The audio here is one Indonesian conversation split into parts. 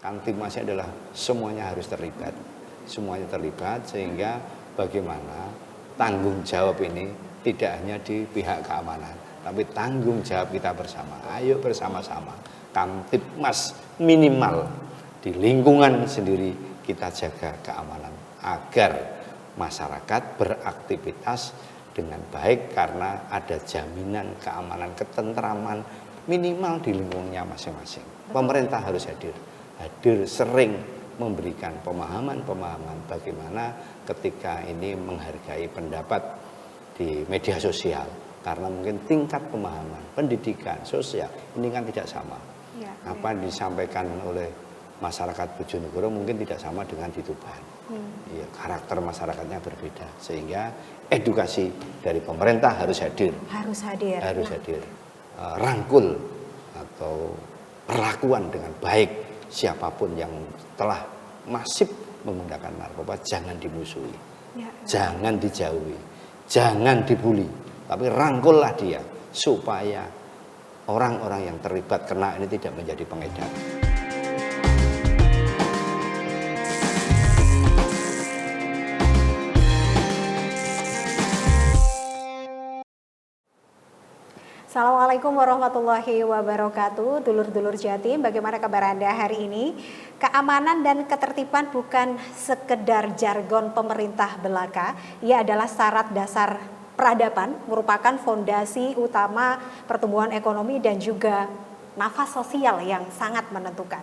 Kamtipmasnya adalah semuanya harus terlibat. Semuanya terlibat sehingga bagaimana tanggung jawab ini tidak hanya di pihak keamanan, tapi tanggung jawab kita bersama. Ayo bersama-sama Kamtipmas minimal di lingkungan sendiri kita jaga keamanan agar masyarakat beraktivitas dengan baik karena ada jaminan keamanan, ketentraman minimal di lingkungannya masing-masing. Pemerintah harus hadir sering memberikan pemahaman-pemahaman bagaimana ketika ini menghargai pendapat di media sosial karena mungkin tingkat pemahaman, pendidikan, sosial ini kan tidak sama. Apa yang disampaikan oleh masyarakat Bojonegoro mungkin tidak sama dengan di Tuban. Ya, karakter masyarakatnya berbeda sehingga edukasi dari pemerintah harus hadir. Rangkul atau perlakuan dengan baik siapapun yang telah masif menggunakan narkoba jangan dimusuhi, jangan dijauhi, jangan dibully, tapi rangkullah dia supaya orang-orang yang terlibat kena ini tidak menjadi pengedar. Assalamualaikum warahmatullahi wabarakatuh. Dulur-dulur Jatim, bagaimana kabar Anda hari ini? Keamanan dan ketertiban bukan sekedar jargon pemerintah belaka, ia adalah syarat dasar peradaban, merupakan fondasi utama pertumbuhan ekonomi dan juga nafas sosial yang sangat menentukan.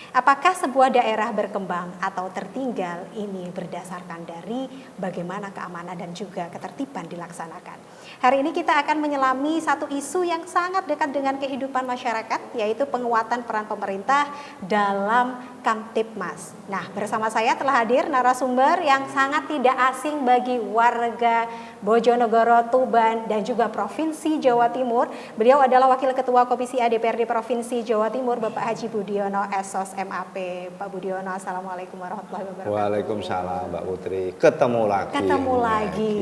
Apakah sebuah daerah berkembang atau tertinggal ini berdasarkan dari bagaimana keamanan dan juga ketertiban dilaksanakan. Hari ini kita akan menyelami satu isu yang sangat dekat dengan kehidupan masyarakat, yaitu penguatan peran pemerintah dalam Kamtipmas. Nah, bersama saya telah hadir narasumber yang sangat tidak asing bagi warga Bojonegoro, Tuban, dan juga Provinsi Jawa Timur. Beliau adalah Wakil Ketua Komisi A DPRD Provinsi Jawa Timur, Bapak Haji Budiono, SOS MAP. Pak Budiono, Assalamualaikum warahmatullahi wabarakatuh. Waalaikumsalam, Mbak Putri. Ketemu lagi.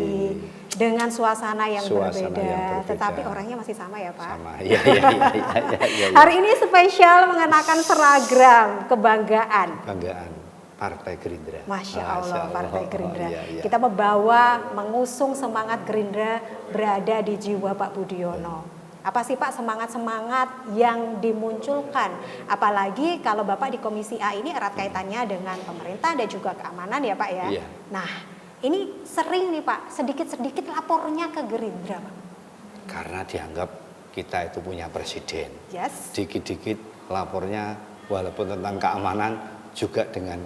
Dengan suasana yang berbeda, tetapi orangnya masih sama ya Pak? Sama, iya. Hari ini spesial mengenakan seragam kebanggaan. Partai Gerindra. Masya Allah, Partai Gerindra. Iya. Kita mengusung semangat Gerindra berada di jiwa Pak Budiono. Apa sih Pak semangat-semangat yang dimunculkan? Apalagi kalau Bapak di Komisi A ini erat kaitannya dengan pemerintah dan juga keamanan ya Pak ya? Iya. Nah, ini sering nih Pak, sedikit-sedikit lapornya ke Gerindra Pak. Karena dianggap kita itu punya presiden. Yes. Dikit-dikit lapornya walaupun tentang keamanan juga dengan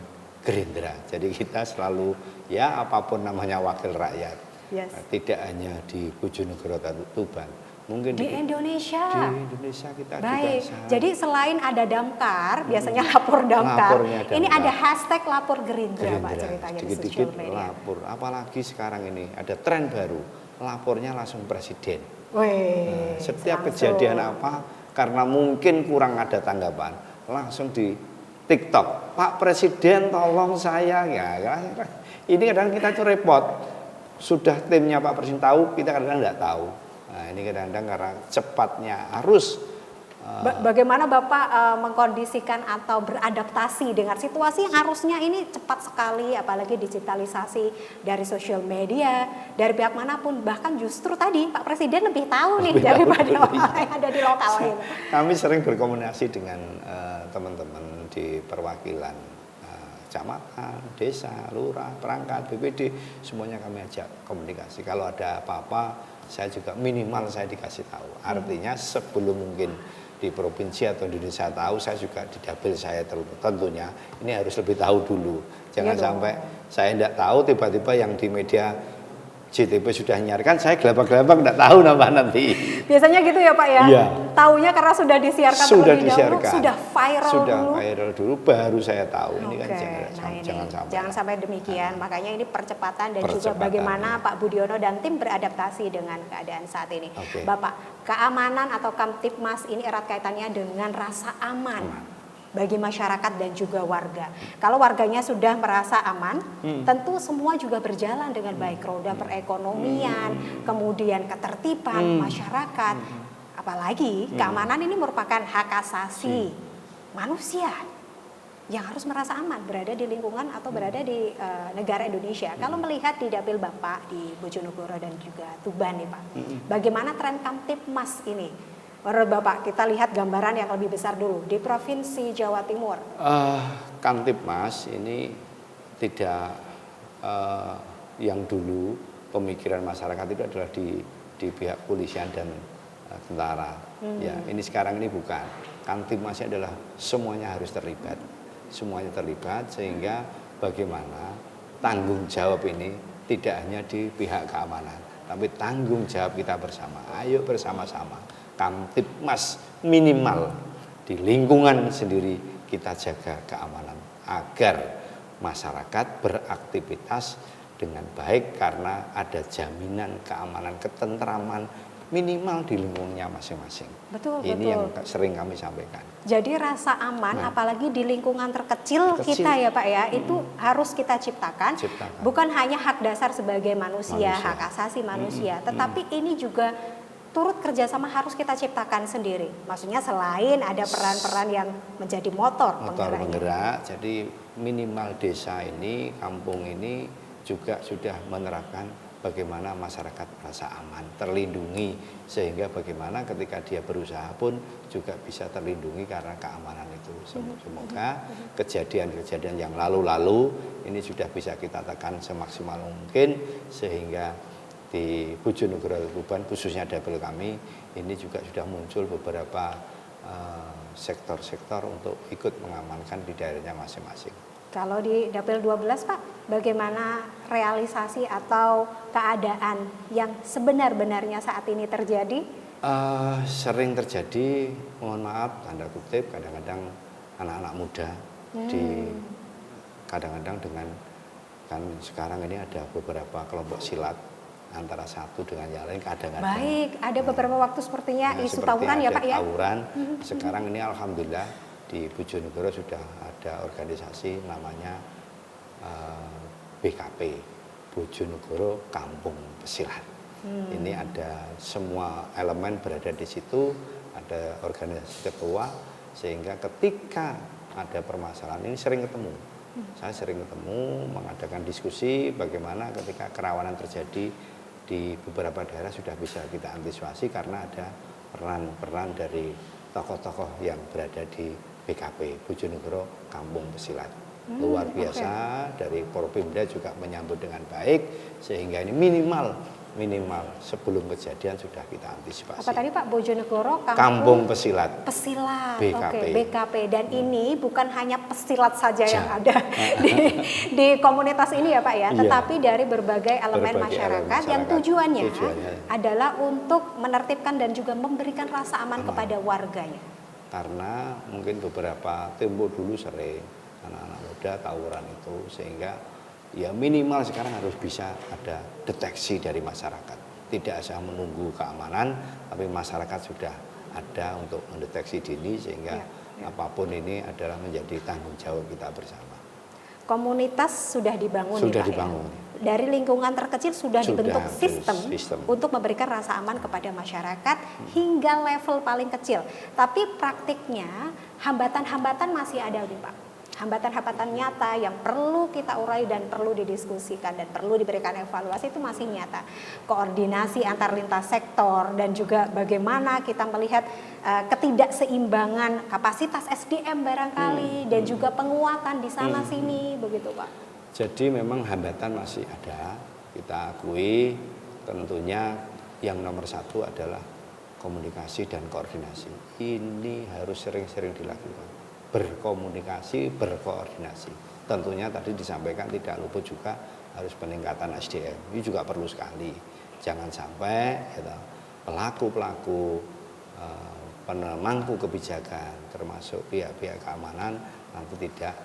Gerindra. Jadi kita selalu ya apapun namanya wakil rakyat. Yes. Tidak hanya di Bojonegoro atau Tuban. Mungkin di Indonesia. Di Indonesia kita baik. juga. Jadi selain ada damkar, biasanya lapor damkar. Ini ada hashtag lapor Gerindra Pak ceritanya di sosial media. Lapor. Apalagi sekarang ini ada tren baru, lapornya langsung presiden. Setiap kejadian apa, karena mungkin kurang ada tanggapan, langsung di TikTok. Pak Presiden tolong saya ya. Ini kadang kita tuh repot. Sudah timnya Pak Presiden tahu, kita kadang nggak tahu. Nah, ini kadang-kadang karena cepatnya arus. Bagaimana Bapak mengkondisikan atau beradaptasi dengan situasi yang arusnya ini cepat sekali, apalagi digitalisasi dari sosial media, dari pihak manapun, bahkan justru tadi Pak Presiden lebih tahu nih daripada orang yang ada di lokal ini. Kami sering berkomunikasi dengan teman-teman di perwakilan kecamatan, desa, lurah, perangkat, BPD, semuanya kami ajak komunikasi. Kalau ada apa-apa, saya juga minimal saya dikasih tahu. Artinya sebelum mungkin di provinsi atau di Indonesia tahu, saya juga di dapil saya tentunya ini harus lebih tahu dulu. Jangan sampai saya tidak tahu tiba-tiba yang di media JTP sudah nyiarkan, saya gelabak-gelabak tidak tahu nama nanti. Biasanya gitu ya Pak ya? Iya. Taunya karena sudah disiarkan terlebih dahulu, sudah viral dulu, baru saya tahu. Ini kan jangan sampai demikian. Makanya ini percepatan dan juga bagaimana Pak Budiono dan tim beradaptasi dengan keadaan saat ini. Bapak, keamanan atau Kamtipmas ini erat kaitannya dengan rasa aman bagi masyarakat dan juga warga. Kalau warganya sudah merasa aman, tentu semua juga berjalan dengan baik. Roda perekonomian, kemudian ketertiban masyarakat. Apalagi keamanan ini merupakan hak asasi manusia. yang harus merasa aman berada di lingkungan atau berada di negara Indonesia. Kalau melihat di dapil Bapak di Bojonegoro dan juga Tuban nih Pak, bagaimana tren Kamtipmas ini? Menurut Bapak, kita lihat gambaran yang lebih besar dulu di Provinsi Jawa Timur. Kamtipmas ini tidak yang dulu pemikiran masyarakat itu adalah di pihak polisian dan tentara. Ya, ini sekarang ini bukan. Kamtipmasnya adalah semuanya harus terlibat. Semuanya terlibat sehingga bagaimana tanggung jawab ini tidak hanya di pihak keamanan, tapi tanggung jawab kita bersama. Ayo bersama-sama Kamtipmas minimal di lingkungan sendiri kita jaga keamanan agar masyarakat beraktivitas dengan baik karena ada jaminan keamanan, ketentraman minimal di lingkungannya masing-masing. Betul, ini betul. yang sering kami sampaikan. Jadi rasa aman, apalagi di lingkungan terkecil kita ya Pak ya, itu harus kita ciptakan. Bukan hanya hak dasar sebagai manusia, hak asasi manusia, tetapi ini juga turut kerjasama harus kita ciptakan sendiri. Maksudnya selain ada peran-peran yang menjadi motor penggerak, jadi minimal desa ini, kampung ini juga sudah menerapkan bagaimana masyarakat merasa aman, terlindungi, sehingga bagaimana ketika dia berusaha pun juga bisa terlindungi karena keamanan itu. Semoga kejadian-kejadian yang lalu-lalu ini sudah bisa kita tekan semaksimal mungkin, sehingga di Bojonegoro Tuban khususnya dapil kami ini juga sudah muncul beberapa sektor-sektor untuk ikut mengamankan di daerahnya masing-masing. Kalau di dapil 12 Pak, bagaimana realisasi atau keadaan yang sebenar-benarnya saat ini terjadi? Sering terjadi, mohon maaf tanda kutip, kadang-kadang anak-anak muda kadang-kadang dengan kan sekarang ini ada beberapa kelompok silat antara satu dengan yang lain kadang-kadang. Baik, ada beberapa waktu sepertinya isu tawuran ya Pak ya? Tawuran. Sekarang ini alhamdulillah di Bojonegoro sudah ada organisasi namanya BKP, Bojonegoro Kampung Pesilat. Ini ada semua elemen berada di situ, ada organisasi ketua, sehingga ketika ada permasalahan ini sering ketemu. Saya sering ketemu, mengadakan diskusi bagaimana ketika kerawanan terjadi di beberapa daerah sudah bisa kita antisipasi karena ada peran-peran dari tokoh-tokoh yang berada di BKP, Bojonegoro Kampung Pesilat. Luar biasa, dari Porpimda juga menyambut dengan baik, sehingga ini minimal sebelum kejadian sudah kita antisipasi. Apa tadi Pak? Bojonegoro Kampung Pesilat. Pesilat, BKP. BKP. Dan ini bukan hanya pesilat saja yang ada di komunitas ini ya Pak ya, tetapi dari berbagai elemen masyarakat yang tujuannya adalah untuk menertibkan dan juga memberikan rasa aman kepada warganya. Karena mungkin beberapa tempo dulu sering anak-anak muda tawuran itu, sehingga ya minimal sekarang harus bisa ada deteksi dari masyarakat. Tidak asal menunggu keamanan, tapi masyarakat sudah ada untuk mendeteksi dini, sehingga apapun ini adalah menjadi tanggung jawab kita bersama. Komunitas sudah dibangun. Sudah dibangun. Ya? Dari lingkungan terkecil sudah dibentuk sistem untuk memberikan rasa aman kepada masyarakat hingga level paling kecil. Tapi praktiknya hambatan-hambatan masih ada nih Pak. Hambatan-hambatan nyata yang perlu kita urai dan perlu didiskusikan dan perlu diberikan evaluasi itu masih nyata. Koordinasi antar lintas sektor dan juga bagaimana kita melihat ketidakseimbangan kapasitas SDM barangkali dan juga penguatan di sana sini begitu Pak. Jadi memang hambatan masih ada, kita akui. Tentunya yang nomor satu adalah komunikasi dan koordinasi. Ini harus sering-sering dilakukan. Berkomunikasi, berkoordinasi. Tentunya tadi disampaikan tidak luput juga harus peningkatan SDM. Ini juga perlu sekali. Jangan sampai pelaku-pelaku pemangku kebijakan termasuk pihak-pihak keamanan nanti tidak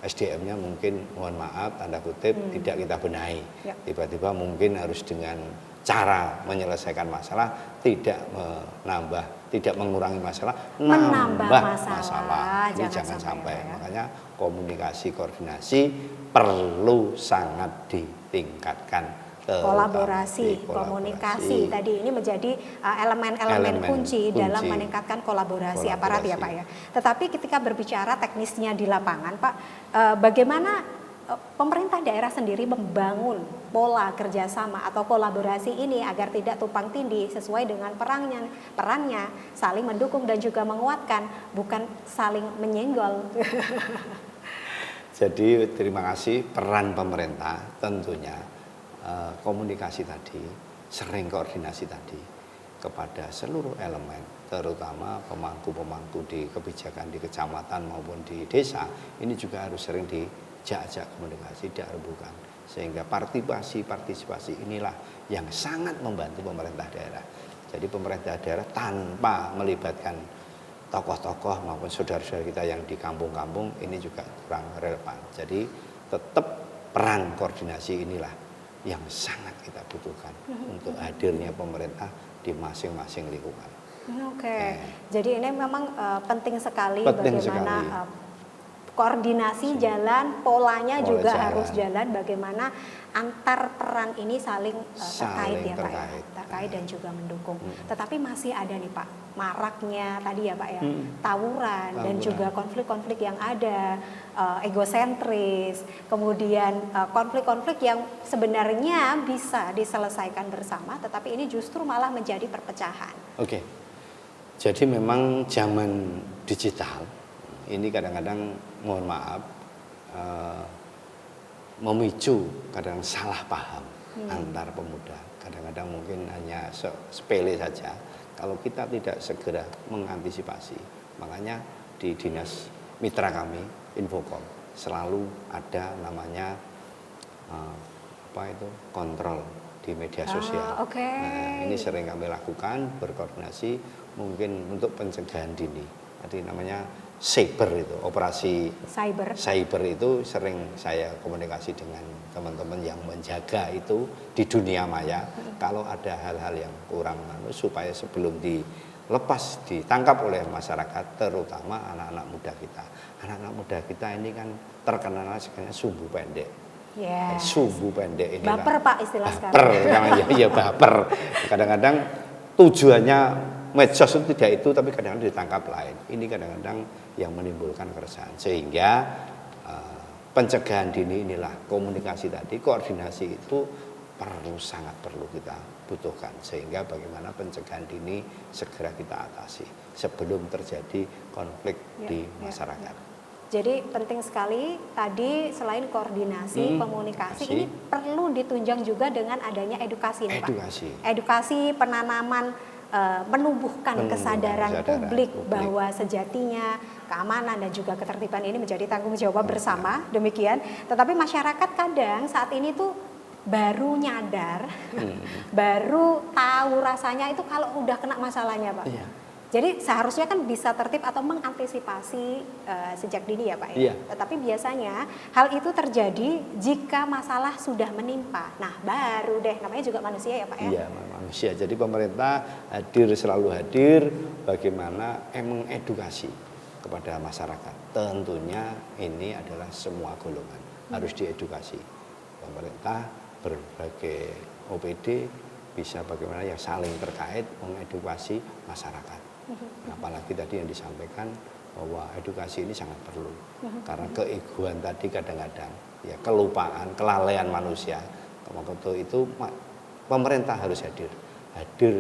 SDM-nya mungkin mohon maaf tanda kutip tidak kita benahi. Tiba-tiba mungkin harus dengan cara menyelesaikan masalah tidak menambah, tidak mengurangi masalah, menambah masalah. Ini jangan sampai. Makanya komunikasi koordinasi perlu sangat ditingkatkan kolaborasi, komunikasi tadi ini menjadi elemen-elemen kunci dalam meningkatkan kolaborasi aparat ya Pak ya. Tetapi ketika berbicara teknisnya di lapangan Pak, bagaimana pemerintah daerah sendiri membangun pola kerjasama atau kolaborasi ini agar tidak tumpang tindih sesuai dengan perannya saling mendukung dan juga menguatkan, bukan saling menyenggol. Jadi terima kasih, peran pemerintah tentunya komunikasi tadi, sering koordinasi tadi kepada seluruh elemen, terutama pemangku-pemangku di kebijakan di kecamatan maupun di desa, ini juga harus sering diajak komunikasi, diarbukan, sehingga partisipasi inilah yang sangat membantu pemerintah daerah. Jadi pemerintah daerah tanpa melibatkan tokoh-tokoh maupun saudara-saudara kita yang di kampung-kampung ini juga kurang relevan. Jadi tetap peran koordinasi inilah yang sangat kita butuhkan untuk hadirnya pemerintah di masing-masing lingkungan. Oke. Jadi ini memang penting sekali bagaimana koordinasi jalan, polanya juga harus jalan, bagaimana antar peran ini saling terkait ya Pak ya, terkait dan juga mendukung. Tetapi masih ada nih Pak, maraknya tadi ya Pak ya, tawuran dan juga konflik-konflik yang ada, egosentris, kemudian konflik-konflik yang sebenarnya bisa diselesaikan bersama, tetapi ini justru malah menjadi perpecahan. Oke, jadi memang zaman digital ini kadang-kadang mohon maaf memicu kadang salah paham antar pemuda. Kadang-kadang mungkin hanya sepele saja kalau kita tidak segera mengantisipasi. Makanya di dinas mitra kami Infocom selalu ada namanya kontrol di media sosial. Nah, ini sering kami lakukan berkoordinasi mungkin untuk pencegahan dini. Jadi namanya cyber itu, operasi cyber itu sering saya komunikasi dengan teman-teman yang menjaga itu di dunia maya. Kalau ada hal-hal yang kurang supaya sebelum dilepas ditangkap oleh masyarakat, terutama anak-anak muda kita. Anak-anak muda kita ini kan terkenal sebenarnya sumbu pendek. Sumbu pendek ini baper Pak istilah sekarang. Baper, ya baper. Kadang-kadang tujuannya medsos itu tidak itu, tapi kadang-kadang ditangkap lain. Ini kadang-kadang yang menimbulkan keresahan. Sehingga pencegahan dini inilah, komunikasi tadi, koordinasi itu sangat perlu kita butuhkan. Sehingga bagaimana pencegahan dini segera kita atasi sebelum terjadi konflik di masyarakat. Jadi penting sekali tadi selain koordinasi, komunikasi, ini perlu ditunjang juga dengan adanya edukasi nih Pak. Edukasi, penanaman, menumbuhkan kesadaran publik bahwa sejatinya keamanan dan juga ketertiban ini menjadi tanggung jawab bersama, demikian. Tetapi masyarakat kadang saat ini tuh baru nyadar, baru tahu rasanya itu kalau udah kena masalahnya Pak. Jadi seharusnya kan bisa tertib atau mengantisipasi sejak dini ya Pak ya. Tetapi biasanya hal itu terjadi jika masalah sudah menimpa. Nah baru deh, namanya juga manusia ya Pak ya. Iya manusia. Jadi pemerintah selalu hadir bagaimana mengedukasi kepada masyarakat. Tentunya ini adalah semua golongan harus diedukasi. Pemerintah berbagai OPD bisa bagaimana yang saling terkait mengedukasi masyarakat. Apalagi tadi yang disampaikan bahwa edukasi ini sangat perlu karena keegoan tadi kadang-kadang ya kelupaan, kelalaian manusia. Itu pemerintah harus hadir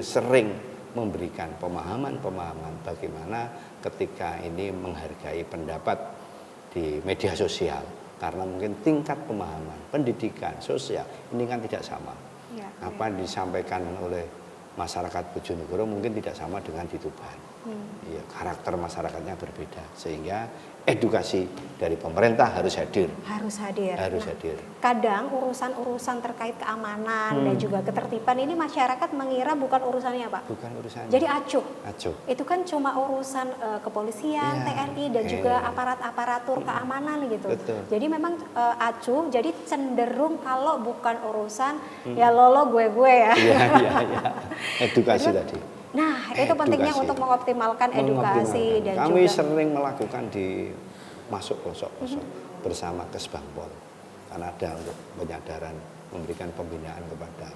sering memberikan pemahaman bagaimana ketika ini menghargai pendapat di media sosial karena mungkin tingkat pemahaman pendidikan sosial ini kan tidak sama. Apa yang disampaikan oleh masyarakat Bojonegoro mungkin tidak sama dengan di Tuban. Ya, karakter masyarakatnya berbeda sehingga edukasi dari pemerintah harus hadir. Harus hadir. Kadang urusan-urusan terkait keamanan dan juga ketertiban ini masyarakat mengira bukan urusannya Pak. Bukan urusannya. Jadi acuh. Itu kan cuma urusan kepolisian, TNI dan juga aparatur keamanan gitu. Betul. Jadi memang acuh. Jadi cenderung kalau bukan urusan ya lolo gue ya. Iya. Edukasi tadi. Nah, itu pentingnya untuk mengoptimalkan edukasi dan kami juga sering melakukan di masuk pelosok-pelosok bersama Kesbangpol karena ada untuk penyadaran memberikan pembinaan kepada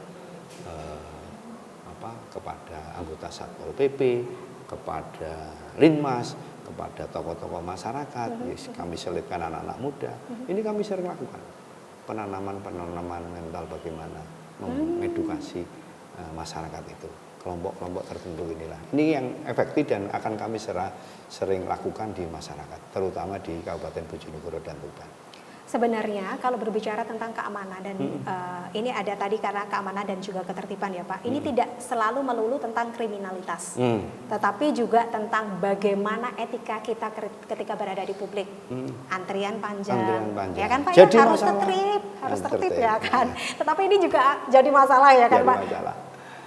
kepada anggota Satpol PP, kepada Linmas, kepada tokoh-tokoh masyarakat. Kami selipkan anak-anak muda. Ini kami sering lakukan penanaman mental bagaimana mengedukasi masyarakat itu. Kelompok-kelompok tertentu inilah. Ini yang efektif dan akan kami sering lakukan di masyarakat, terutama di Kabupaten Bojonegoro dan Tuban. Sebenarnya kalau berbicara tentang keamanan dan ini ada tadi karena keamanan dan juga ketertiban ya Pak, ini tidak selalu melulu tentang kriminalitas, tetapi juga tentang bagaimana etika kita ketika berada di publik. Antrian panjang, ya kan Pak, jadi ya, harus tertib ya kan. Tetapi ini juga jadi masalah ya kan Pak.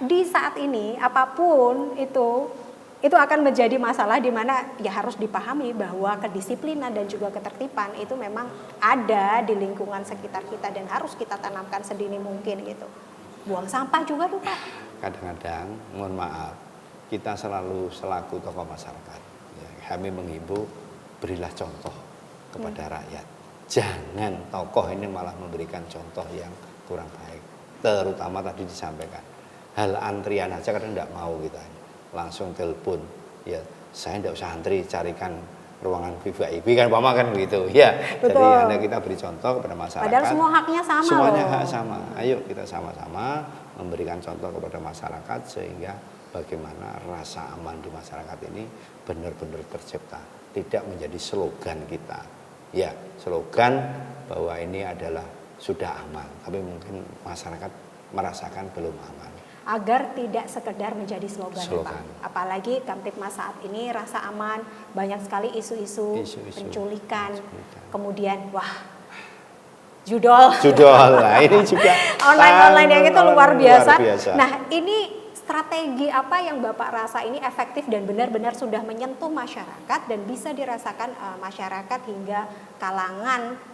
Di saat ini apapun itu akan menjadi masalah di mana ya harus dipahami bahwa kedisiplinan dan juga ketertiban itu memang ada di lingkungan sekitar kita dan harus kita tanamkan sedini mungkin gitu. Buang sampah juga tuh Pak. Kadang-kadang, mohon maaf, kita selalu selaku tokoh masyarakat, ya, kami menghimbau berilah contoh kepada rakyat. Jangan tokoh ini malah memberikan contoh yang kurang baik. Terutama tadi disampaikan, hal antrian aja kadang tidak mau kita. Langsung telepon, ya saya tidak usah antri, carikan ruangan VIP kan Mama kan begitu ya. Betul. Jadi anda kita beri contoh kepada masyarakat. Padahal semua haknya sama. Semuanya hak sama. Ayo kita sama-sama memberikan contoh kepada masyarakat sehingga bagaimana rasa aman di masyarakat ini benar-benar tercipta, tidak menjadi slogan kita. Ya, slogan bahwa ini adalah sudah aman, tapi mungkin masyarakat merasakan belum aman. Agar tidak sekedar menjadi slogan. Pak. Apalagi Kamtibmas saat ini rasa aman, banyak sekali isu-isu penculikan, kemudian judol. Nah, ini juga online yang itu luar biasa. Nah, ini strategi apa yang Bapak rasa ini efektif dan benar-benar sudah menyentuh masyarakat dan bisa dirasakan masyarakat hingga kalangan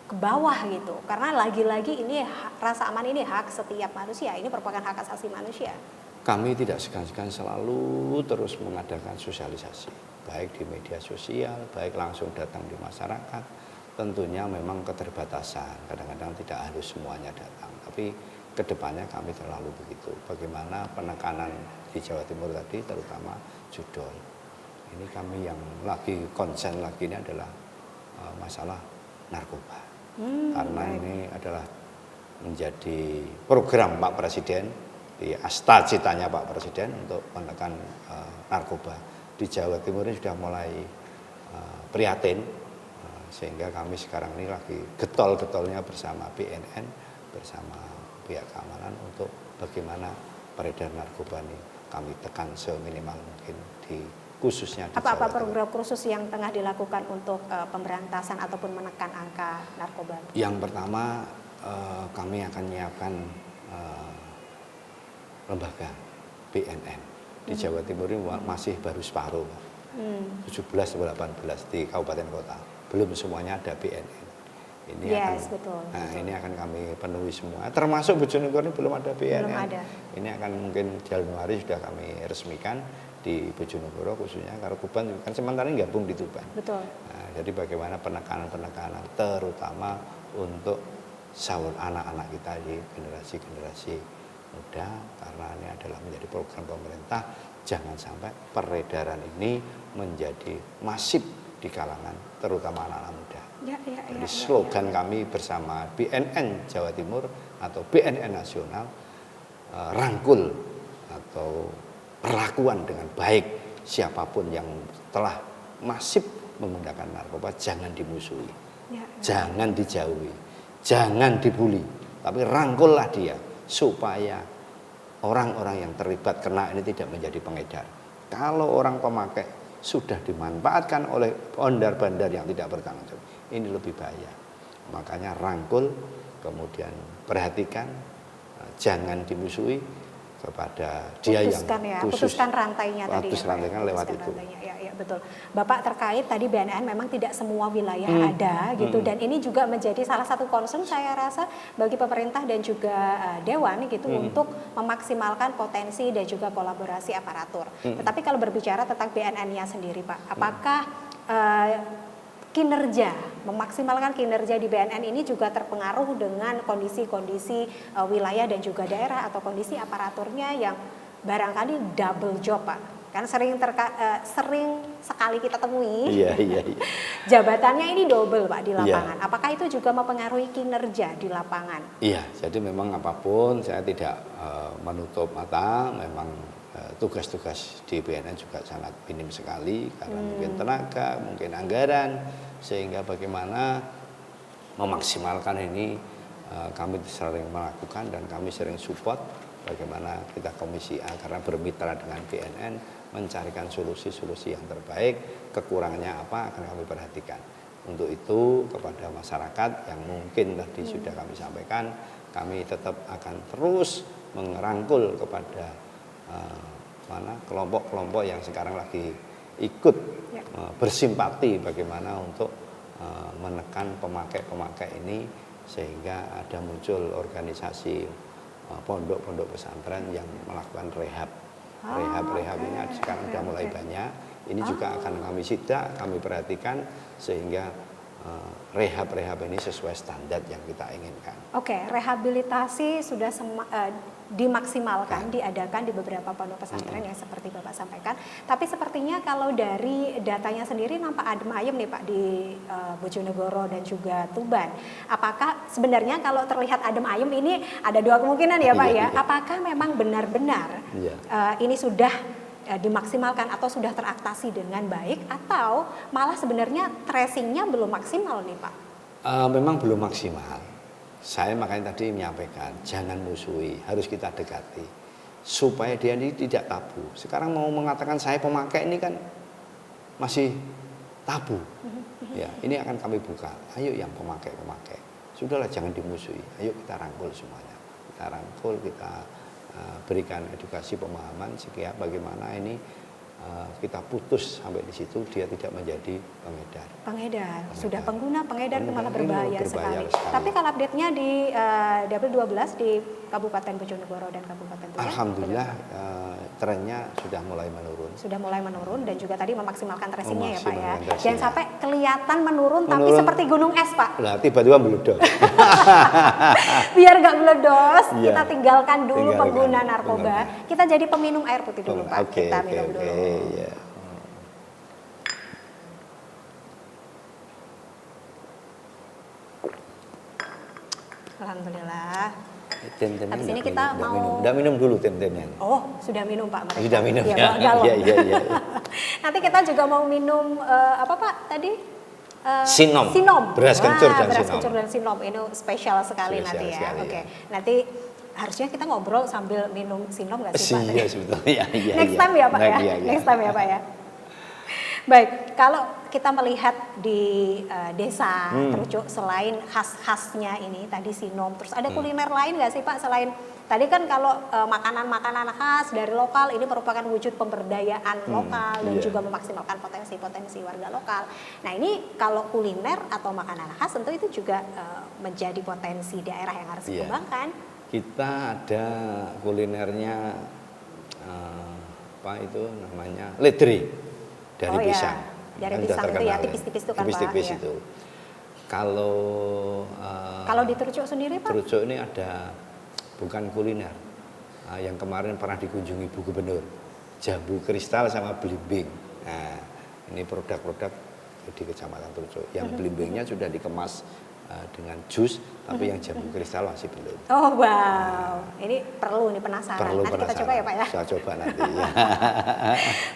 ke bawah gitu, karena lagi-lagi ini rasa aman ini hak setiap manusia, ini merupakan hak asasi manusia. Kami tidak segan-segan selalu terus mengadakan sosialisasi, baik di media sosial, baik langsung datang di masyarakat. Tentunya memang keterbatasan, kadang-kadang tidak harus semuanya datang, tapi kedepannya kami terlalu begitu. Bagaimana penekanan di Jawa Timur tadi, terutama judol. Ini kami yang lagi konsen lagi ini adalah masalah narkoba. Karena ini adalah menjadi program Pak Presiden, di cita-citanya Pak Presiden untuk menekan narkoba. Di Jawa Timur ini sudah mulai prihatin, sehingga kami sekarang ini lagi getol-getolnya bersama BNN, bersama pihak keamanan untuk bagaimana peredaran narkoba ini kami tekan seminimal mungkin khususnya di apa program khusus yang tengah dilakukan untuk pemberantasan ataupun menekan angka narkoba? Yang pertama kami akan menyiapkan lembaga BNN di Jawa Timur ini masih baru separuh, 17 atau 18 di kabupaten kota, belum semuanya ada BNN. Ini betul. Ini akan kami penuhi semua. Termasuk Bojonegoro ini belum ada BNN. Belum ada. Ini akan mungkin Januari sudah kami resmikan di Bojonegoro khususnya, karena Tuban kan sementara ini gabung di Tuban. Betul. Nah, jadi bagaimana penekanan terutama untuk anak-anak kita di generasi muda, karena ini adalah menjadi program pemerintah. Jangan sampai peredaran ini menjadi masif di kalangan terutama anak-anak muda. Jadi slogan kami bersama BNN Jawa Timur atau BNN Nasional, rangkul atau perlakuan dengan baik siapapun yang telah masif menggunakan narkoba, jangan dimusuhi, jangan dijauhi, jangan dibully, tapi rangkullah dia supaya orang-orang yang terlibat kena ini tidak menjadi pengedar. Kalau orang pemakai sudah dimanfaatkan oleh bandar-bandar yang tidak bertanggung jawab, ini lebih bahaya. Makanya rangkul, kemudian perhatikan, jangan dimusuhi kepada dia yang putuskan rantainya tadi. Rantainya lewat itu. Ya, betul. Bapak terkait tadi BNN memang tidak semua wilayah ada gitu, dan ini juga menjadi salah satu concern saya rasa bagi pemerintah dan juga dewan gitu untuk memaksimalkan potensi dan juga kolaborasi aparatur. Tetapi kalau berbicara tentang BNN-nya sendiri Pak, apakah kinerja, memaksimalkan kinerja di BNN ini juga terpengaruh dengan kondisi-kondisi wilayah dan juga daerah atau kondisi aparaturnya yang barangkali double job, Pak. Kan sering sekali kita temui. Iya. Jabatannya ini double, Pak, di lapangan. Iya. Apakah itu juga mempengaruhi kinerja di lapangan? Iya, jadi memang apapun saya tidak menutup mata, memang tugas-tugas di BNN juga sangat minim sekali karena mungkin tenaga, mungkin anggaran, sehingga bagaimana memaksimalkan ini kami sering melakukan dan kami sering support bagaimana kita Komisi A karena bermitra dengan BNN mencarikan solusi-solusi yang terbaik, kekurangannya apa akan kami perhatikan. Untuk itu kepada masyarakat yang mungkin tadi sudah kami sampaikan, kami tetap akan terus merangkul kepada kelompok-kelompok yang sekarang lagi ikut bersimpati bagaimana untuk menekan pemakai ini sehingga ada muncul organisasi pondok-pondok pesantren yang melakukan rehab ini sekarang sudah mulai banyak. Ini juga akan kami sidak, kami perhatikan sehingga rehab ini sesuai standar yang kita inginkan. Oke, rehabilitasi sudah dimaksimalkan, diadakan di beberapa pondok pesantren yang seperti Bapak sampaikan. Tapi sepertinya kalau dari datanya sendiri nampak adem ayem nih Pak di Bojonegoro dan juga Tuban. Apakah sebenarnya kalau terlihat adem ayem ini ada dua kemungkinan ya Pak ya? Apakah memang benar-benar ini sudah dimaksimalkan atau sudah teratasi dengan baik atau malah sebenarnya tracingnya belum maksimal nih Pak? Memang belum maksimal. Saya makanya tadi menyampaikan jangan musuhi, harus kita dekati supaya dia ini tidak tabu. Sekarang mau mengatakan saya pemakai ini kan masih tabu. Ya, ini akan kami buka. Ayo yang pemakai. Sudahlah jangan dimusuhi. Ayo kita rangkul semuanya. Kita rangkul, kita berikan edukasi pemahaman sehingga bagaimana ini kita putus sampai di situ dia tidak menjadi pengedar. Sudah pengguna pengedar itu malah berbahaya sekali. Tapi kalau update-nya di W12 di Kabupaten Bojonegoro dan Kabupaten Tuban, alhamdulillah trennya sudah mulai menurun. Dan juga tadi memaksimalkan tracingnya ya Pak ya. Jangan sampai kelihatan menurun tapi seperti gunung es Pak. Nah, tiba-tiba meledos. Biar nggak meledos, kita tinggalkan dulu pengguna narkoba. Kita jadi peminum air putih dulu Pak. Kita minum dulu. Iya. Alhamdulillah. Habis ini kita minum dulu tem-temnya. Oh, sudah minum Pak mereka. Sudah minum ya. Iya. Nanti kita juga mau minum apa Pak tadi? Sinom. Beras kencur dan sinom. Ini spesial sekali nanti ya. Oke. Nanti harusnya kita ngobrol sambil minum sinom nggak sih Pak? Iya sebetulnya. Next time ya Pak ya. Next time ya Pak ya. Baik, kalau kita melihat di desa Trucuk selain khas-khasnya ini tadi sinom, terus ada kuliner lain nggak sih Pak selain tadi kan kalau makanan-makanan khas dari lokal ini merupakan wujud pemberdayaan lokal dan juga memaksimalkan potensi-potensi warga lokal. Nah ini kalau kuliner atau makanan khas tentu itu juga menjadi potensi daerah yang harus dikembangkan. Kita ada kulinernya apa itu namanya ledri dari pisang. Dari pisang itu ya tipis-tipis itu kan Pak. Tipis-tipis itu. Kalau di Trucuk sendiri Pak? Trucuk ini ada bukan kuliner. Yang kemarin pernah dikunjungi Bu Gubernur. Jambu kristal sama belimbing. Nah, ini produk-produk di Kecamatan Trucuk. Yang belimbingnya sudah dikemas dengan jus, tapi yang jambu kristal masih belum. Oh wow, ini penasaran. Nanti kita coba ya Pak ya. Saya coba nanti. Ya.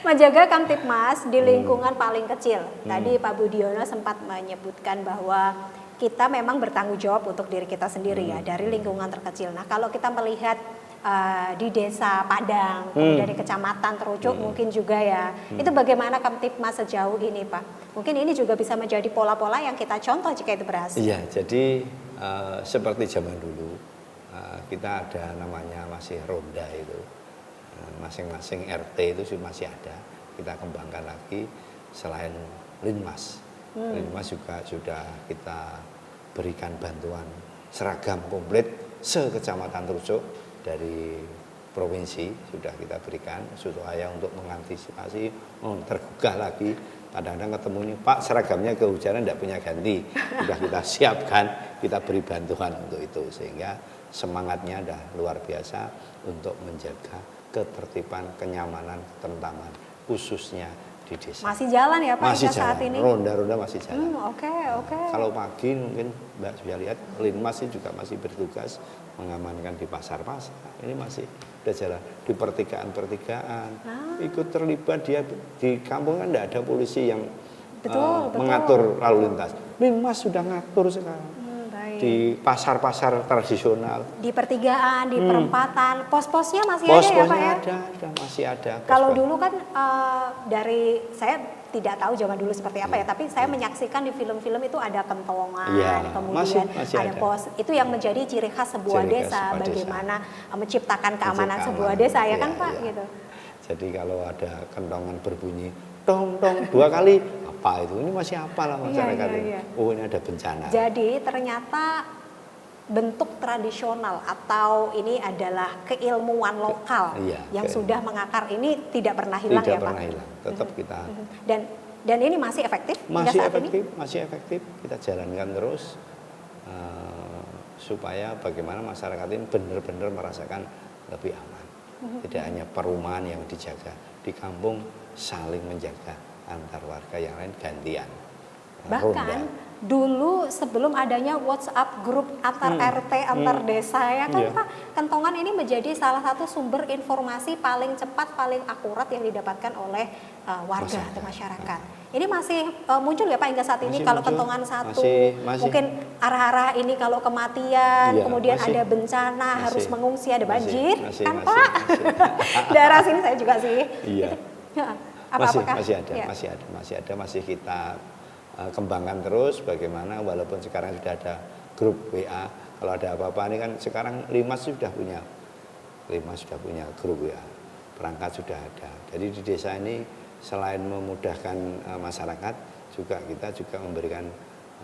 Menjaga Kamtipmas di lingkungan paling kecil. Tadi Pak Budiono sempat menyebutkan bahwa kita memang bertanggung jawab untuk diri kita sendiri ya dari lingkungan terkecil. Nah kalau kita melihat di desa Padang, kemudian di kecamatan Trucuk mungkin juga ya. Itu bagaimana Kamtipmas sejauh ini Pak? Mungkin ini juga bisa menjadi pola-pola yang kita contoh jika itu berhasil. Iya, jadi seperti zaman dulu kita ada namanya masih ronda itu. Masing-masing RT itu masih ada. Kita kembangkan lagi selain Linmas. Linmas juga sudah kita berikan bantuan seragam komplit se-Kecamatan Trucuk. Dari provinsi sudah kita berikan supaya untuk mengantisipasi tergugah lagi kadang-kadang ketemu ini, Pak seragamnya kehujanan tidak punya ganti, sudah kita siapkan, kita beri bantuan untuk itu, sehingga semangatnya dah luar biasa untuk menjaga ketertiban, kenyamanan, ketentraman khususnya di desa. Masih jalan ya Pak Masih hingga saat jalan, ini? ronda-ronda masih jalan. Oke. Kalau pagi mungkin Mbak bisa lihat Linmas juga masih bertugas mengamankan di pasar-pasar. Ini masih udah jalan di pertigaan-pertigaan. Ikut terlibat dia di kampung kan tidak ada polisi yang Betul. mengatur lalu lintas. Linmas sudah ngatur sekarang. Baik. Di pasar-pasar tradisional. Di pertigaan, di perempatan, pos-posnya masih ada ya Pak Pos-posnya ya? ada, sudah masih ada. Kalau pos-pos. dulu kan dari saya tidak tahu zaman dulu seperti apa ya, tapi saya menyaksikan di film-film itu ada kentongan, Iya, kemudian masih ada ada. pos. Itu yang menjadi ciri khas sebuah Ciri khas desa, sebuah desa. bagaimana menciptakan keamanan Menciptakan sebuah keamanan, desa ya iya, kan Pak iya. gitu. Jadi kalau ada kentongan berbunyi tong tong 2 kali, apa itu? Ini masih apa lah masyarakat ini? iya. Oh ini ada bencana. Jadi ternyata bentuk tradisional atau ini adalah keilmuan lokal Iya, yang keilmuan. sudah mengakar ini tidak pernah hilang Tidak ya Pak. pernah hilang, tetap kita Dan ini masih efektif hingga masih saat efektif, ini? masih efektif kita jalankan terus supaya bagaimana masyarakat ini benar-benar merasakan lebih aman. Tidak hanya perumahan yang dijaga, di kampung saling menjaga antar warga yang lain gantian. Bahkan dulu sebelum adanya WhatsApp grup antar RT, antar desa ya kan Iya. Pak, kentongan ini menjadi salah satu sumber informasi paling cepat, paling akurat yang didapatkan oleh warga atau masyarakat. Ini masih muncul ya Pak hingga saat ini Masih kalau muncul. kentongan satu, Masih. mungkin arah-arah ini kalau kematian, Iya, kemudian masih. ada bencana, Masih. harus mengungsi, ada Masih, banjir, masih, kan masih, Pak? masih. Daerah sini saya juga sih. Iya. Apakah? Masih ada, Ya. masih kita kembangkan terus bagaimana walaupun sekarang sudah ada grup WA, kalau ada apa-apa ini kan sekarang Linmas sudah punya grup WA, perangkat sudah ada. Jadi di desa ini selain memudahkan masyarakat juga kita juga memberikan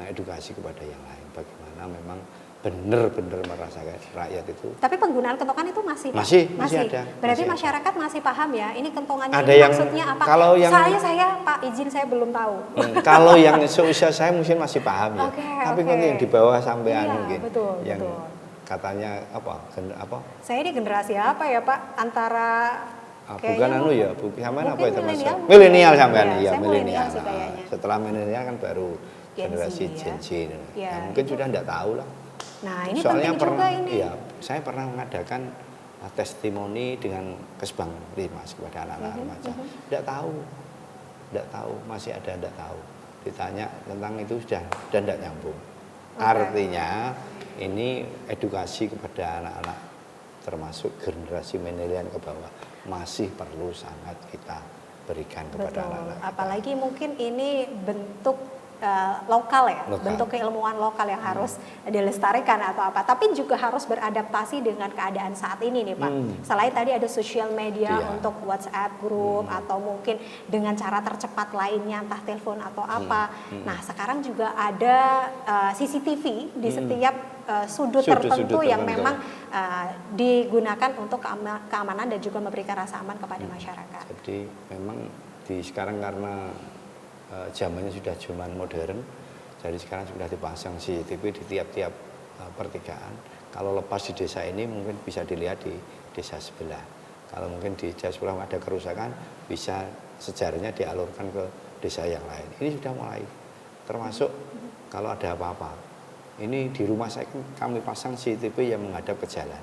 edukasi kepada yang lain bagaimana memang benar-benar merasakan rakyat itu. Tapi penggunaan kentongan itu masih Pak? Masih ada. Berarti Masih ada. masyarakat masih paham ya, ini kentongannya Ada ini yang- maksudnya apa? kalau yang- Saya Pak izin saya belum tahu. Kalau yang seusia saya mungkin masih paham ya. Oke, Tapi oke. kalau yang di bawah sampai Iya, mungkin betul, yang betul. katanya apa? Saya ini generasi apa ya Pak? Antara Bukan kayaknya ya, sampean apa mungkin itu Mas? milenial. Milenial sampean, Iya, iya saya milenial. milenial sih kayaknya. Setelah milenial kan baru Gen Z, generasi ya. Gen Z. Iya, Ya, mungkin itu. sudah enggak tahu lah. Nah, ini Soalnya penting juga ini. Iya, saya pernah mengadakan testimoni dengan Kesbang Linmas kepada anak-anak remaja. Tidak tahu, masih ada tidak tahu. Ditanya tentang itu sudah dan tidak nyambung. Artinya ini edukasi kepada anak-anak termasuk generasi milenial ke bawah masih perlu sangat kita berikan kepada Betul. anak-anak. kita. Apalagi mungkin ini bentuk lokal ya, Lokal. bentuk keilmuan lokal yang harus dilestarikan atau apa. Tapi juga harus beradaptasi dengan keadaan saat ini nih Pak. Selain tadi ada sosial media Iya. untuk WhatsApp group atau mungkin dengan cara tercepat lainnya entah telepon atau apa. Nah sekarang juga ada CCTV di setiap sudut tertentu yang tertentu. memang digunakan untuk keamanan dan juga memberikan rasa aman kepada masyarakat. Jadi memang sekarang karena zamannya sudah zaman modern, jadi sekarang sudah dipasang CCTV di tiap-tiap pertigaan. Kalau lepas di desa ini mungkin bisa dilihat di desa sebelah. Kalau mungkin di desa sebelah ada kerusakan, bisa sejarahnya dialurkan ke desa yang lain. Ini sudah mulai, termasuk kalau ada apa-apa. Ini di rumah saya kan kami pasang CCTV yang menghadap ke jalan.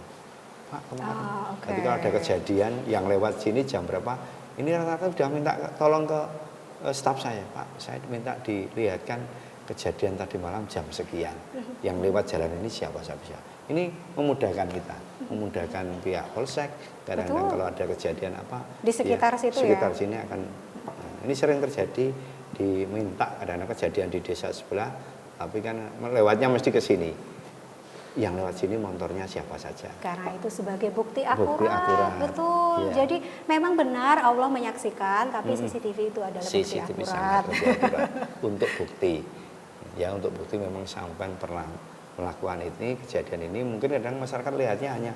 Pak, kemarin. oke. Jadi kalau ada kejadian yang lewat sini jam berapa, ini rata-rata sudah minta tolong ke staf saya, Pak, saya minta dilihatkan kejadian tadi malam jam sekian. Yang lewat jalan ini siapa. Ini memudahkan kita, memudahkan pihak polsek. Kadang-kadang Betul. kalau ada kejadian apa Di sekitar situ sekitar ya? sini akan. Ini sering terjadi diminta kadang-kadang kejadian di desa sebelah, tapi kan lewatnya mesti ke sini. Yang lewat sini motornya siapa saja. Karena itu sebagai bukti Bukti akurat, akurat. betul. Iya. Jadi memang benar Allah menyaksikan, tapi CCTV itu adalah bukti CCTV akurat. sangat lebih akurat untuk bukti. Ya untuk bukti memang sampai pernah melakukan ini kejadian ini mungkin kadang masyarakat lihatnya hanya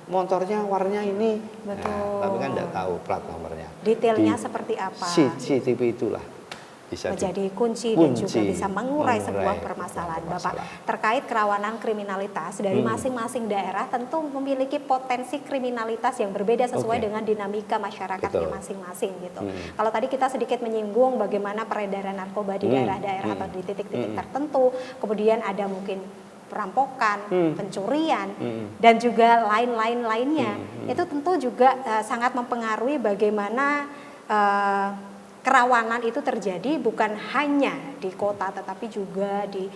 motornya warnanya ini, Betul. Nah, tapi kan tidak tahu plat nomornya. Detailnya Di seperti apa? CCTV itulah menjadi kunci dan juga bisa mengurai sebuah permasalahan. Bapak, terkait kerawanan kriminalitas dari masing-masing daerah tentu memiliki potensi kriminalitas yang berbeda sesuai dengan dinamika masyarakatnya masing-masing gitu. Kalau tadi kita sedikit menyinggung bagaimana peredaran narkoba di daerah-daerah atau di titik-titik tertentu, kemudian ada mungkin perampokan, pencurian, dan juga lain-lain lainnya. Itu tentu juga sangat mempengaruhi bagaimana kerawanan itu terjadi bukan hanya di kota tetapi juga di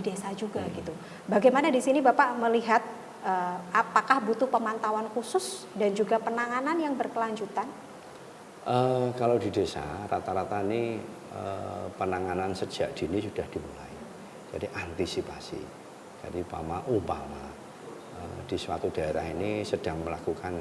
desa juga gitu. Bagaimana di sini Bapak melihat apakah butuh pemantauan khusus dan juga penanganan yang berkelanjutan? Kalau di desa rata-rata ini penanganan sejak dini sudah dimulai. Jadi antisipasi. Jadi umpama di suatu daerah ini sedang melakukan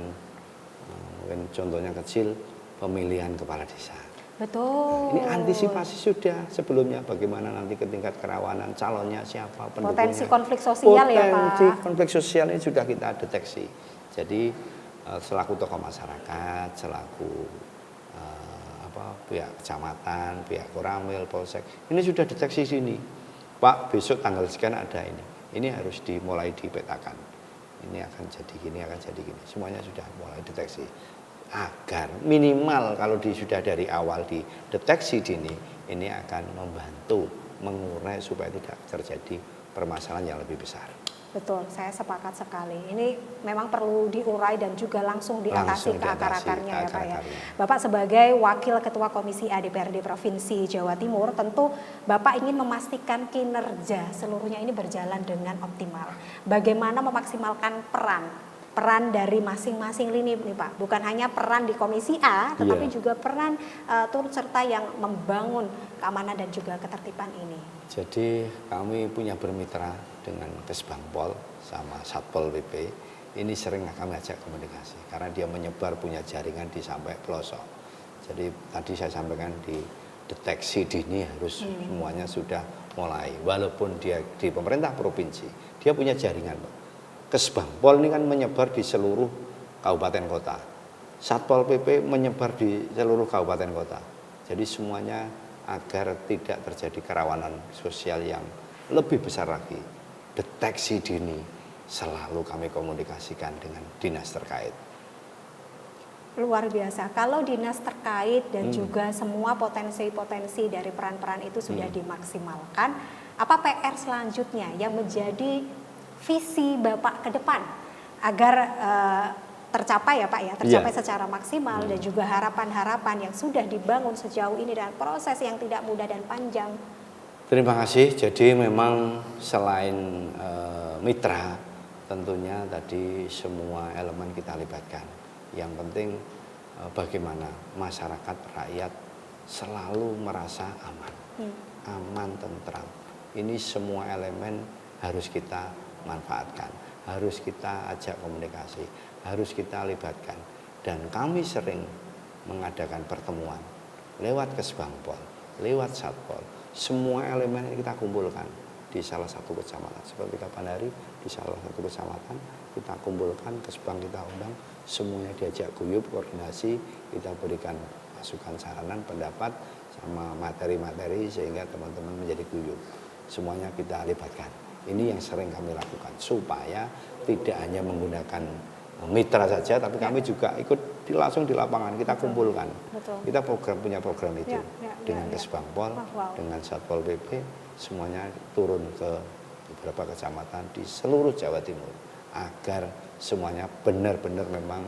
mungkin contohnya kecil pemilihan kepala desa. Betul. Ini antisipasi sudah sebelumnya bagaimana nanti ke tingkat kerawanan calonnya siapa, pendukungnya. Potensi konflik sosial ya Pak. Potensi konflik sosial ini sudah kita deteksi. Jadi selaku tokoh masyarakat, selaku pihak kecamatan, pihak Koramil, Polsek, ini sudah deteksi sini. Pak, besok tanggal sekian ada ini. Ini harus dimulai dipetakan. Ini akan jadi gini, akan jadi gini. Semuanya sudah mulai deteksi. Agar minimal kalau sudah dari awal dideteksi dini, ini akan membantu mengurai supaya tidak terjadi permasalahan yang lebih besar. Betul, saya sepakat sekali. Ini memang perlu diurai dan juga langsung diatasi ke akar-akarnya ya Pak ya. Bapak sebagai Wakil Ketua Komisi A DPRD Provinsi Jawa Timur, tentu Bapak ingin memastikan kinerja seluruhnya ini berjalan dengan optimal. Bagaimana memaksimalkan peran dari masing-masing lini nih Pak, bukan hanya peran di Komisi A, tetapi juga peran turut serta yang membangun keamanan dan juga ketertiban ini. Jadi kami punya bermitra dengan Kesbangpol sama Satpol PP. Ini sering kami ajak komunikasi karena dia menyebar punya jaringan di sampai pelosok. Jadi tadi saya sampaikan di deteksi dini harus semuanya sudah mulai. Walaupun dia di pemerintah provinsi, dia punya jaringan Pak. Kesbangpol ini kan menyebar di seluruh kabupaten kota. Satpol PP menyebar di seluruh kabupaten kota. Jadi semuanya agar tidak terjadi kerawanan sosial yang lebih besar lagi. Deteksi dini selalu kami komunikasikan dengan dinas terkait. Luar biasa. Kalau dinas terkait dan juga semua potensi-potensi dari peran-peran itu sudah dimaksimalkan, apa PR selanjutnya yang menjadi visi Bapak ke depan agar tercapai ya Pak ya, tercapai secara maksimal dan juga harapan-harapan yang sudah dibangun sejauh ini dan proses yang tidak mudah dan panjang. Terima kasih. Jadi memang selain mitra, tentunya tadi semua elemen kita libatkan. Yang penting bagaimana masyarakat rakyat selalu merasa aman, aman, tentram. Ini semua elemen harus kita manfaatkan, harus kita ajak komunikasi, harus kita libatkan. Dan kami sering mengadakan pertemuan lewat Kesbangpol, lewat Satpol. Semua elemen ini kita kumpulkan di salah satu kecamatan. Seperti kapan hari di salah satu kecamatan kita kumpulkan, Kesbang kita undang, semuanya diajak guyup, koordinasi, kita berikan masukan, saranan, pendapat, sama materi-materi sehingga teman-teman menjadi guyup. Semuanya kita libatkan. Ini yang sering kami lakukan supaya tidak hanya menggunakan mitra saja, tapi kami juga ikut langsung di lapangan, kita kumpulkan. Kita punya program itu dengan Kesbangpol, dengan Satpol PP, semuanya turun ke beberapa kecamatan di seluruh Jawa Timur agar semuanya benar-benar memang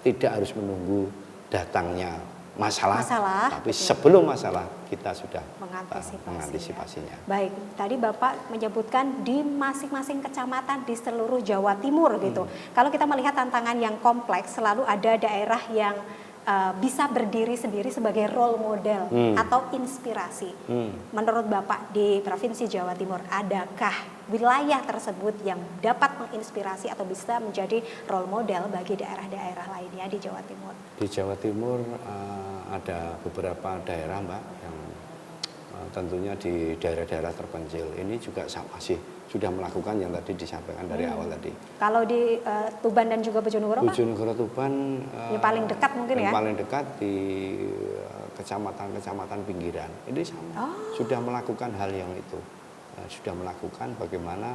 tidak harus menunggu datangnya masalah, tapi sebelum masalah kita sudah mengantisipasinya. Baik, tadi Bapak menyebutkan di masing-masing kecamatan di seluruh Jawa Timur gitu. Kalau kita melihat tantangan yang kompleks, selalu ada daerah yang bisa berdiri sendiri sebagai role model atau inspirasi. Menurut Bapak di Provinsi Jawa Timur, adakah wilayah tersebut yang dapat menginspirasi atau bisa menjadi role model bagi daerah-daerah lainnya di Jawa Timur? Di Jawa Timur ada beberapa daerah Mbak yang tentunya di daerah-daerah terpencil ini juga masih sudah melakukan yang tadi disampaikan dari awal tadi. Kalau di Tuban dan juga Bojonegoro, Bojonegoro Tuban yang paling dekat mungkin ya? Yang paling dekat di kecamatan-kecamatan pinggiran ini sama sudah melakukan hal yang itu, sudah melakukan bagaimana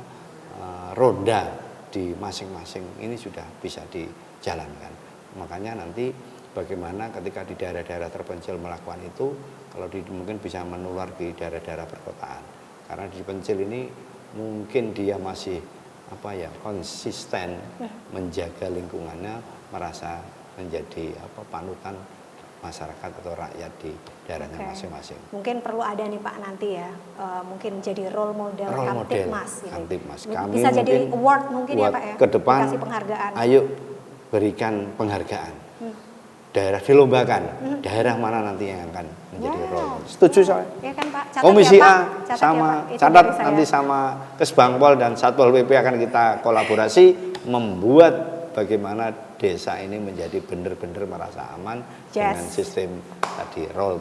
ronda di masing-masing ini sudah bisa dijalankan. Makanya nanti bagaimana ketika di daerah-daerah terpencil melakukan itu, kalau mungkin bisa menular di daerah-daerah perkotaan. Karena di pencil ini mungkin dia masih konsisten menjaga lingkungannya, merasa menjadi panutan masyarakat atau rakyat di daerahnya masing-masing. Mungkin perlu ada nih Pak nanti ya, mungkin jadi role model Kamtibmas. Kami bisa jadi award mungkin ya Pak ya. Ke depan, dikasih penghargaan. Ayo berikan penghargaan. Daerah dilombakan, daerah mana nanti yang akan menjadi role model. Setuju saya? Ya kan Pak. Catat Komisi ya, Pak. A sama catat nanti sama Kesbangpol dan Satpol PP akan kita kolaborasi membuat bagaimana desa ini menjadi benar-benar merasa aman dengan sistem tadi role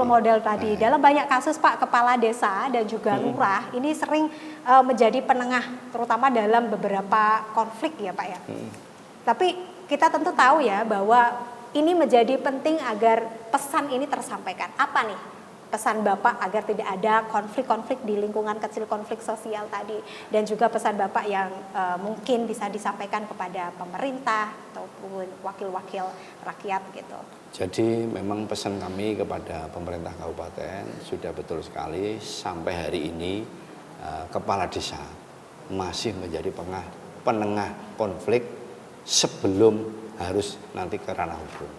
model tadi. Dalam banyak kasus Pak, kepala desa dan juga lurah ini sering menjadi penengah terutama dalam beberapa konflik ya Pak ya. Tapi kita tentu tahu ya bahwa ini menjadi penting agar pesan ini tersampaikan. Apa nih pesan Bapak agar tidak ada konflik-konflik di lingkungan kecil, konflik sosial tadi, dan juga pesan Bapak yang mungkin bisa disampaikan kepada pemerintah ataupun wakil-wakil rakyat gitu. Jadi memang pesan kami kepada pemerintah kabupaten sudah betul sekali, sampai hari ini kepala desa masih menjadi penengah konflik sebelum harus nanti ke ranah hukum.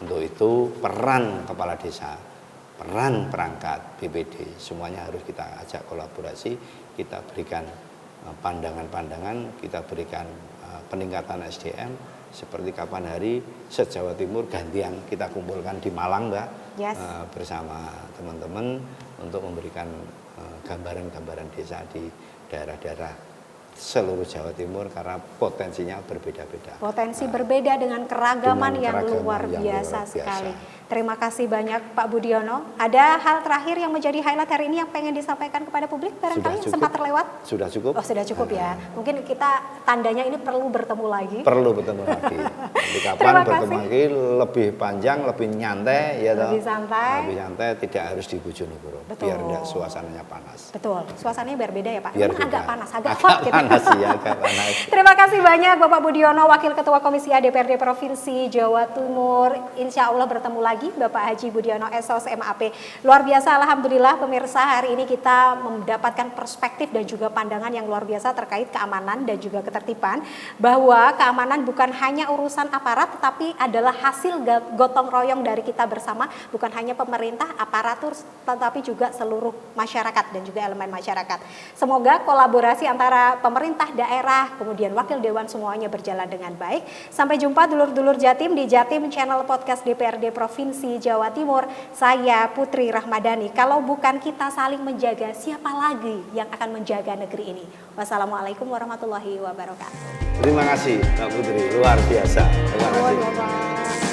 Untuk itu peran kepala desa, peran perangkat BPD semuanya harus kita ajak kolaborasi, kita berikan pandangan-pandangan, kita berikan peningkatan SDM seperti kapan hari se-Jawa Timur gantian kita kumpulkan di Malang Mbak, bersama teman-teman untuk memberikan gambaran-gambaran desa di daerah-daerah seluruh Jawa Timur karena potensinya berbeda-beda. Potensi berbeda dengan keragaman yang luar biasa sekali. Terima kasih banyak Pak Budiono. Ada hal terakhir yang menjadi highlight hari ini yang pengen disampaikan kepada publik barangkali sempat terlewat? Sudah cukup. Oh, sudah cukup ya. Mungkin kita tandanya ini perlu bertemu lagi. Perlu bertemu lagi. Nanti kapan bertemu lagi lebih panjang, lebih nyantai ya toh. Lebih santai. Lebih santai, tidak harus di Bojonegoro. Biar tidak suasananya panas. Betul. Suasananya biar beda ya Pak. Biar agak panas, agak panas ya, agak panas. Terima kasih banyak Bapak Budiono, Wakil Ketua Komisi A DPRD Provinsi Jawa Timur. Insya Allah bertemu lagi Bapak Haji Budiono SOS MAP. Luar biasa, alhamdulillah pemirsa, hari ini kita mendapatkan perspektif dan juga pandangan yang luar biasa terkait keamanan dan juga ketertiban, bahwa keamanan bukan hanya urusan aparat tetapi adalah hasil gotong royong dari kita bersama, bukan hanya pemerintah, aparatur, tetapi juga seluruh masyarakat dan juga elemen masyarakat. Semoga kolaborasi antara pemerintah daerah, kemudian wakil dewan semuanya berjalan dengan baik. Sampai jumpa dulur-dulur Jatim di Jatim Channel Podcast DPRD Provinsi Jawa Timur. Saya Putri Rahmadani. Kalau bukan kita saling menjaga, siapa lagi yang akan menjaga negeri ini? Wassalamualaikum warahmatullahi wabarakatuh. Terima kasih Mbak Putri, luar biasa. Terima kasih. Bapak.